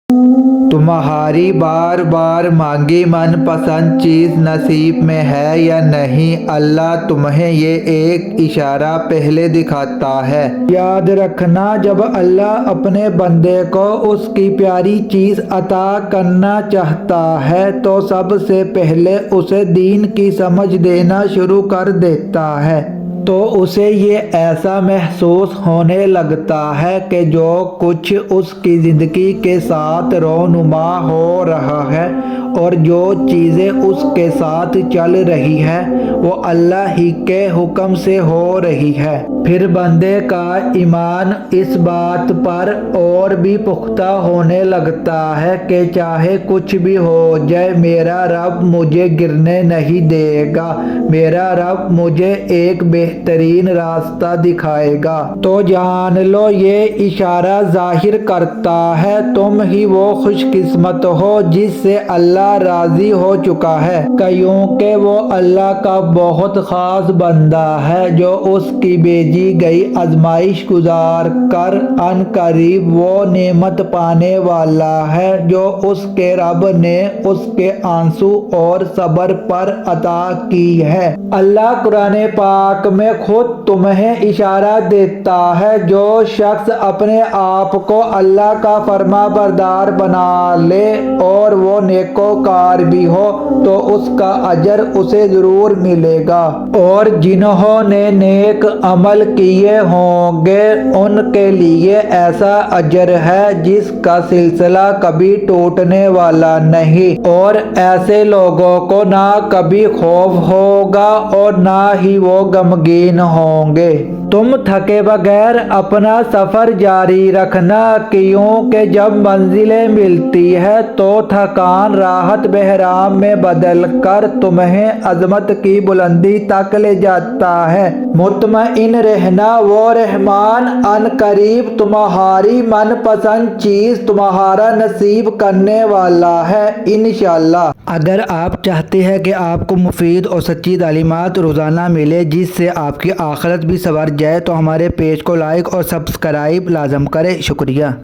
तुम्हारी बार बार मांगी मन पसंद चीज़ नसीब में है या नहीं, अल्लाह तुम्हें ये एक इशारा पहले दिखाता है। याद रखना, जब अल्लाह अपने बंदे को उसकी प्यारी चीज़ अता करना चाहता है तो सबसे पहले उसे दीन की समझ देना शुरू कर देता है। तो उसे ये ऐसा महसूस होने लगता है कि जो कुछ उसकी ज़िंदगी के साथ रोनुमा हो रहा है और जो चीज़ें उसके साथ चल रही है वो अल्लाह ही के हुक्म से हो रही है। फिर बंदे का ईमान इस बात पर और भी पुख्ता होने लगता है कि चाहे कुछ भी हो जाए, मेरा रब मुझे गिरने नहीं देगा, मेरा रब मुझे एक बेहतरीन रास्ता दिखाएगा। तो जान लो, ये इशारा जाहिर करता है तुम ही वो खुशकिस्मत हो जिससे अल्लाह राजी हो चुका है, क्योंकि वो अल्लाह का बहुत खास बंदा है जो उसकी भेजी गई आजमाइश गुजार कर अनकरीब वो नेमत पाने वाला है जो उसके रब ने उसके आंसू और सब्र पर अता की है। अल्लाह कुरान पाक में खुद तुम्हें इशारा देता है, जो शख्स अपने आप को अल्लाह का फरमा बरदार बना ले और वो नेकोकार भी हो तो उसका अजर उसे जरूर मिलेगा, और जिन्होंने नेक अमल किए होंगे उनके लिए ऐसा अजर है जिसका सिलसिला कभी टूटने वाला नहीं, और ऐसे लोगों को ना कभी खौफ होगा और ना ही वो गमगीन होंगे। तुम थके बगैर अपना सफर जारी रखना, क्योंकि जब मंजिलें मिलती है तो थकान राहत बहराम में बदल कर तुम्हें अजमत की बुलंदी तक ले जाता है। मुतमईन रहना, वो रहमान अनकरीब तुम्हारी मनपसंद चीज तुम्हारा नसीब करने वाला है इंशाअल्लाह। अगर आप चाहते हैं कि आपको मुफीद और सच्ची तालीमात रोज़ाना मिले जिससे आपकी आखिरत भी संवर जाए तो हमारे पेज को लाइक और सब्सक्राइब लाजम करें। शुक्रिया।